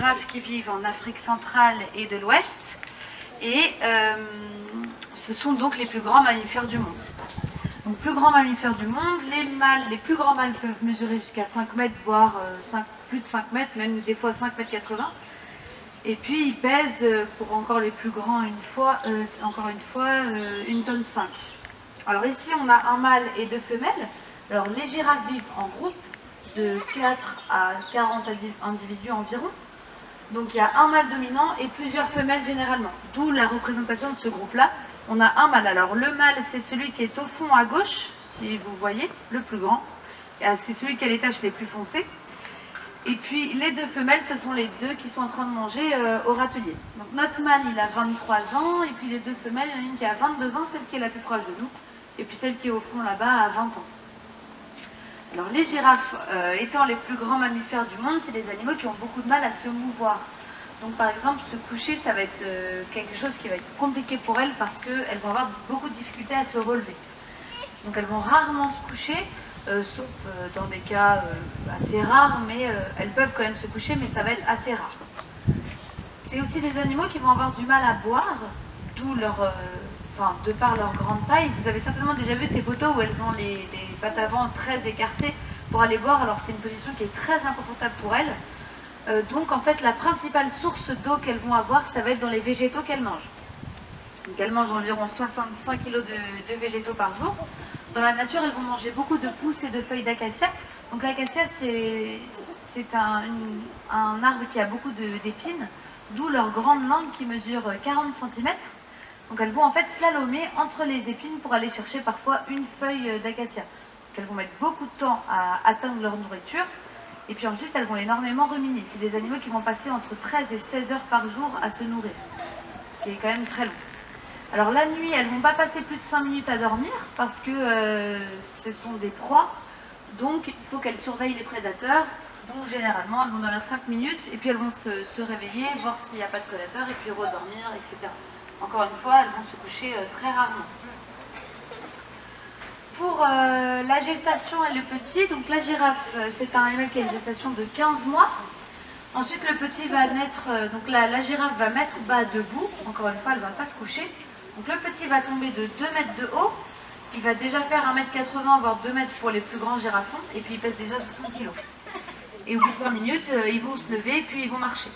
girafes qui vivent en Afrique centrale et de l'Ouest. Et ce sont donc les plus grands mammifères du monde. Donc plus grands mammifères du monde, les plus grands mâles peuvent mesurer jusqu'à 5 mètres, voire plus de 5 mètres, même des fois 5 mètres 80. Et puis ils pèsent, pour encore les plus grands encore une fois, 1,5 tonne. Alors ici on a un mâle et 2 femelles. Alors les girafes vivent en groupe de 4 à 40 individus environ. Donc il y a un mâle dominant et plusieurs femelles généralement. D'où la représentation de ce groupe-là. On a un mâle. Alors le mâle, c'est celui qui est au fond à gauche, si vous voyez, le plus grand. C'est celui qui a les taches les plus foncées. Et puis les 2 femelles, ce sont les 2 qui sont en train de manger au râtelier. Donc notre mâle, il a 23 ans. Et puis les 2 femelles, il y en a une qui a 22 ans, celle qui est la plus proche de nous. Et puis celle qui est au fond là-bas a 20 ans. Alors les girafes, étant les plus grands mammifères du monde, c'est des animaux qui ont beaucoup de mal à se mouvoir. Donc par exemple, se coucher, ça va être quelque chose qui va être compliqué pour elles parce qu'elles vont avoir beaucoup de difficultés à se relever. Donc elles vont rarement se coucher, sauf dans des cas assez rares, mais elles peuvent quand même se coucher, mais ça va être assez rare. C'est aussi des animaux qui vont avoir du mal à boire, d'où de par leur grande taille. Vous avez certainement déjà vu ces photos où elles ont les pattes avant très écartées pour aller boire. Alors c'est une position qui est très inconfortable pour elles. Donc en fait la principale source d'eau qu'elles vont avoir, ça va être dans les végétaux qu'elles mangent. Donc elles mangent environ 65 kg de végétaux par jour. Dans la nature, elles vont manger beaucoup de pousses et de feuilles d'acacia. Donc l'acacia, c'est un arbre qui a beaucoup d'épines, d'où leur grande langue qui mesure 40 cm. Donc elles vont en fait slalomer entre les épines pour aller chercher parfois une feuille d'acacia. Donc elles vont mettre beaucoup de temps à atteindre leur nourriture. Et puis ensuite, elles vont énormément ruminer. C'est des animaux qui vont passer entre 13 et 16 heures par jour à se nourrir, ce qui est quand même très long. Alors la nuit, elles ne vont pas passer plus de 5 minutes à dormir parce que ce sont des proies. Donc il faut qu'elles surveillent les prédateurs. Donc généralement, elles vont dormir 5 minutes et puis elles vont se réveiller, voir s'il n'y a pas de prédateurs et puis redormir, etc. Encore une fois, elles vont se coucher très rarement. Pour la gestation et le petit, donc la girafe, c'est un animal qui a une gestation de 15 mois. Ensuite, le petit va naître, donc la girafe va mettre bas debout. Encore une fois, elle ne va pas se coucher. Donc le petit va tomber de 2 mètres de haut. Il va déjà faire 1,80 m, voire 2 mètres pour les plus grands girafons. Et puis il pèse déjà 60 kg. Et au bout de 20 minutes, ils vont se lever et puis ils vont marcher.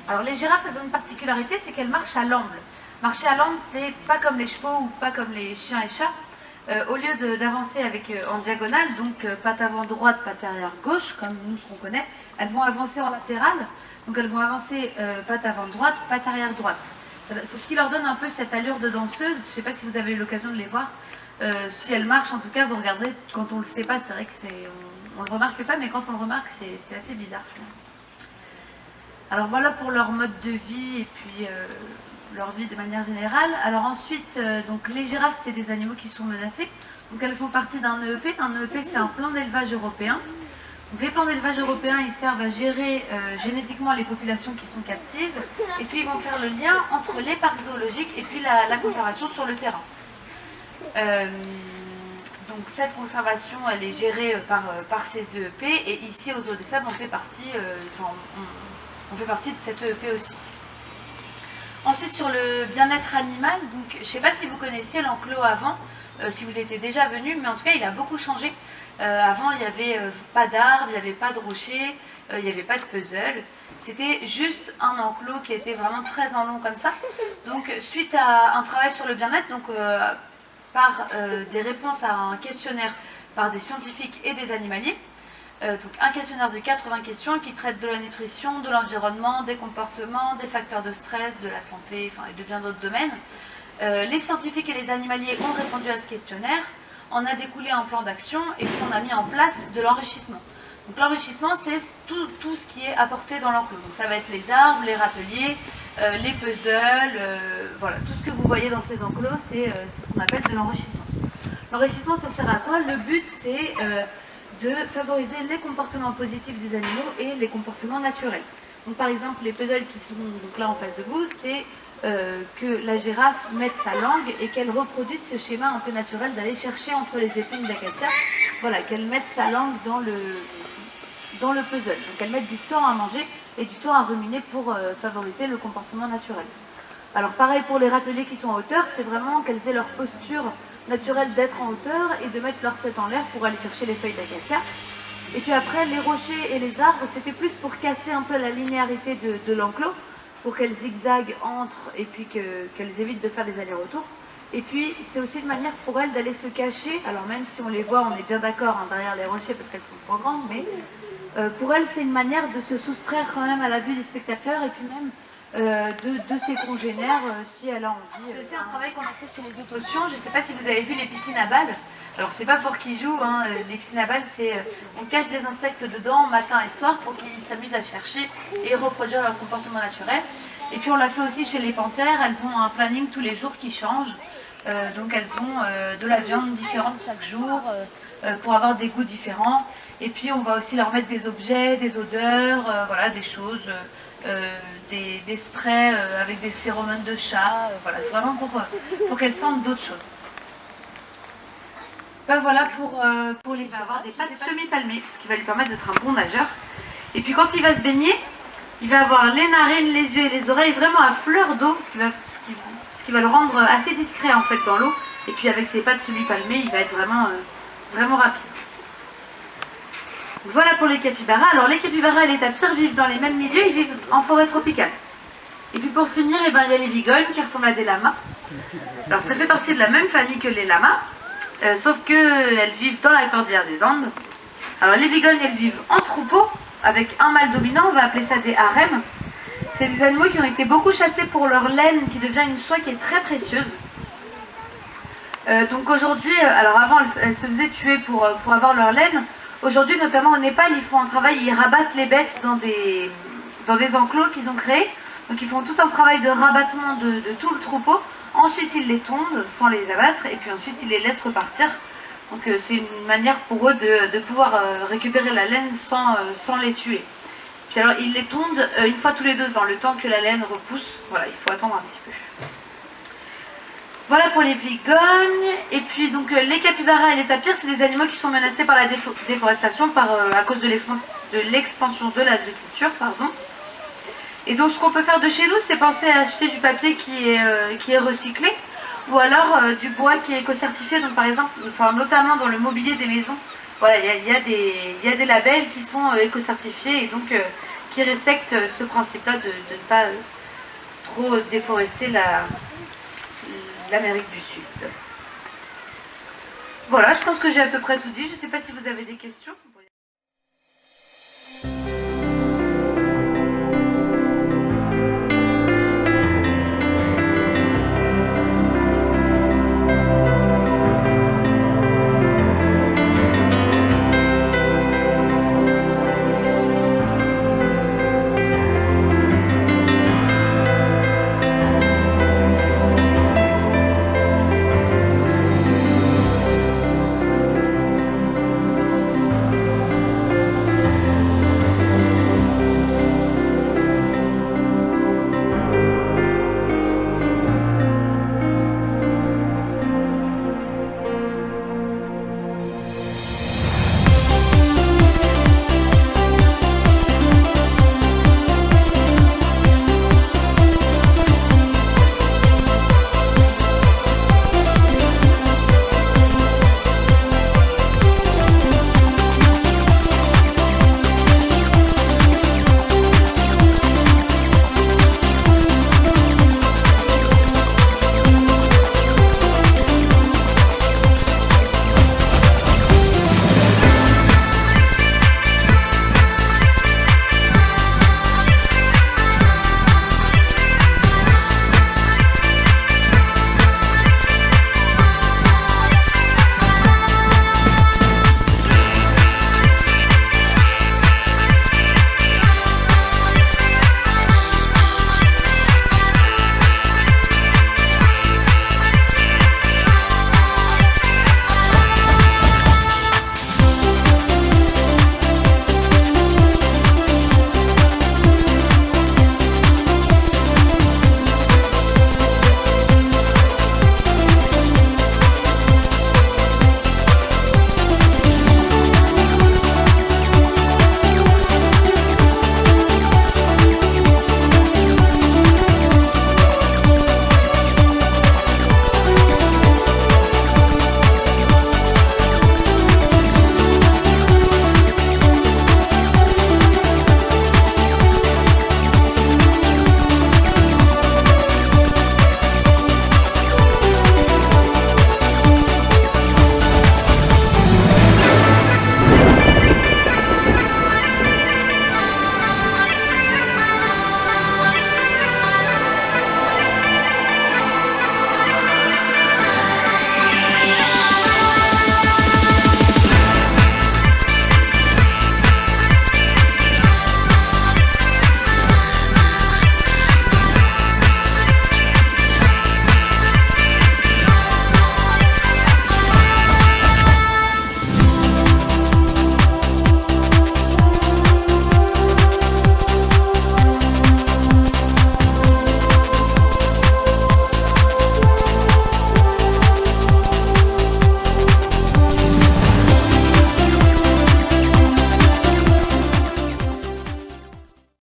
Alors les girafes, elles ont une particularité, c'est qu'elles marchent à l'amble. Marcher à l'amble, c'est pas comme les chevaux ou pas comme les chiens et chats. Au lieu d'avancer en diagonale, donc patte avant droite, patte arrière gauche, comme nous ce qu'on connaît, elles vont avancer en latéral. Donc elles vont avancer patte avant droite, patte arrière droite. C'est ce qui leur donne un peu cette allure de danseuse. Je ne sais pas si vous avez eu l'occasion de les voir. Si elles marchent, en tout cas, vous regarderez, quand on ne le sait pas, c'est vrai que on ne le remarque pas, mais quand on le remarque, c'est assez bizarre. Alors voilà pour leur mode de vie et puis leur vie de manière générale. Alors ensuite, donc les girafes, c'est des animaux qui sont menacés. Donc elles font partie d'un EEP. Un EEP, c'est un plan d'élevage européen. Donc les plans d'élevage européens, ils servent à gérer génétiquement les populations qui sont captives. Et puis ils vont faire le lien entre les parcs zoologiques et puis la conservation sur le terrain. Donc cette conservation, elle est gérée par ces EEP. Et ici, aux Eaux des Sables, on fait partie de cette EEP aussi. Ensuite, sur le bien-être animal, donc, je ne sais pas si vous connaissiez l'enclos avant, si vous étiez déjà venu, mais en tout cas, il a beaucoup changé. Avant, il n'y avait pas d'arbres, il n'y avait pas de rochers, il n'y avait pas de puzzle. C'était juste un enclos qui était vraiment très en long comme ça. Donc, suite à un travail sur le bien-être, donc par des réponses à un questionnaire par des scientifiques et des animaliers, donc un questionnaire de 80 questions qui traite de la nutrition, de l'environnement, des comportements, des facteurs de stress, de la santé, et de bien d'autres domaines. Les scientifiques et les animaliers ont répondu à ce questionnaire, en a découlé un plan d'action et puis on a mis en place de l'enrichissement. Donc l'enrichissement, c'est tout ce qui est apporté dans l'enclos. Donc ça va être les arbres, les râteliers, les puzzles, voilà, tout ce que vous voyez dans ces enclos, c'est ce qu'on appelle de l'enrichissement. L'enrichissement, ça sert à quoi? Le but, c'est de favoriser les comportements positifs des animaux et les comportements naturels. Donc par exemple, les puzzles qui sont donc là en face de vous, c'est que la girafe mette sa langue et qu'elle reproduise ce schéma un peu naturel d'aller chercher entre les épines d'acacia, voilà, qu'elle mette sa langue dans le puzzle. Donc elle mette du temps à manger et du temps à ruminer pour favoriser le comportement naturel. Alors pareil pour les râteliers qui sont en hauteur, c'est vraiment qu'elles aient leur posture naturelle d'être en hauteur et de mettre leur tête en l'air pour aller chercher les feuilles d'acacia. Et puis après, les rochers et les arbres, c'était plus pour casser un peu la linéarité de l'enclos, pour qu'elles zigzaguent entre et puis qu'elles évitent de faire des allers-retours. Et puis, c'est aussi une manière pour elles d'aller se cacher. Alors même si on les voit, on est bien d'accord hein, derrière les rochers parce qu'elles sont trop grandes, mais pour elles, c'est une manière de se soustraire quand même à la vue des spectateurs et puis même de ses congénères si elle a envie. C'est aussi un travail qu'on a fait chez les autotions. Je ne sais pas si vous avez vu les piscines à balles. Alors c'est pas pour qu'ils jouent, hein. Les piscines à balles, c'est on cache des insectes dedans matin et soir pour qu'ils s'amusent à chercher et reproduire leur comportement naturel. Et puis on l'a fait aussi chez les panthères, elles ont un planning tous les jours qui change. Donc elles ont de la viande différente chaque jour pour avoir des goûts différents. Et puis on va aussi leur mettre des objets, des odeurs, voilà, des choses, des sprays avec des phéromones de chat, voilà, vraiment pour qu'elles sentent d'autres choses. Ben voilà pour les. Il va avoir des pattes semi-palmées, ce qui va lui permettre d'être un bon nageur. Et puis quand il va se baigner, il va avoir les narines, les yeux et les oreilles vraiment à fleur d'eau, ce qui va le rendre assez discret en fait dans l'eau. Et puis avec ses pattes semi-palmées, il va être vraiment rapide. Voilà pour les capybaras. Alors les capybaras et les tapirs vivent dans les mêmes milieux, ils vivent en forêt tropicale. Et puis pour finir, eh ben, il y a les vigognes qui ressemblent à des lamas. Alors ça fait partie de la même famille que les lamas. Sauf qu'elles vivent dans la cordillère des Andes. Alors les vigognes, elles vivent en troupeau, avec un mâle dominant, on va appeler ça des harems. C'est des animaux qui ont été beaucoup chassés pour leur laine, qui devient une soie qui est très précieuse. Donc aujourd'hui, alors avant elles se faisaient tuer pour avoir leur laine. Aujourd'hui, notamment au Népal, ils font un travail, ils rabattent les bêtes dans des enclos qu'ils ont créés. Donc ils font tout un travail de rabattement de tout le troupeau. Ensuite, ils les tondent sans les abattre et puis ensuite, ils les laissent repartir. Donc, c'est une manière pour eux de pouvoir récupérer la laine sans les tuer. Puis alors, ils les tondent une fois tous les 2 ans, le temps que la laine repousse. Voilà, il faut attendre un petit peu. Voilà pour les vigognes. Et puis, donc, les capybaras et les tapirs, c'est des animaux qui sont menacés par la déforestation à cause de l'expansion de l'agriculture, pardon. Et donc ce qu'on peut faire de chez nous, c'est penser à acheter du papier qui est recyclé, ou alors du bois qui est éco-certifié, donc par exemple, enfin, notamment dans le mobilier des maisons, voilà, il y a des labels qui sont éco-certifiés et donc qui respectent ce principe-là de ne pas trop déforester l'Amérique du Sud. Voilà, je pense que j'ai à peu près tout dit, je ne sais pas si vous avez des questions.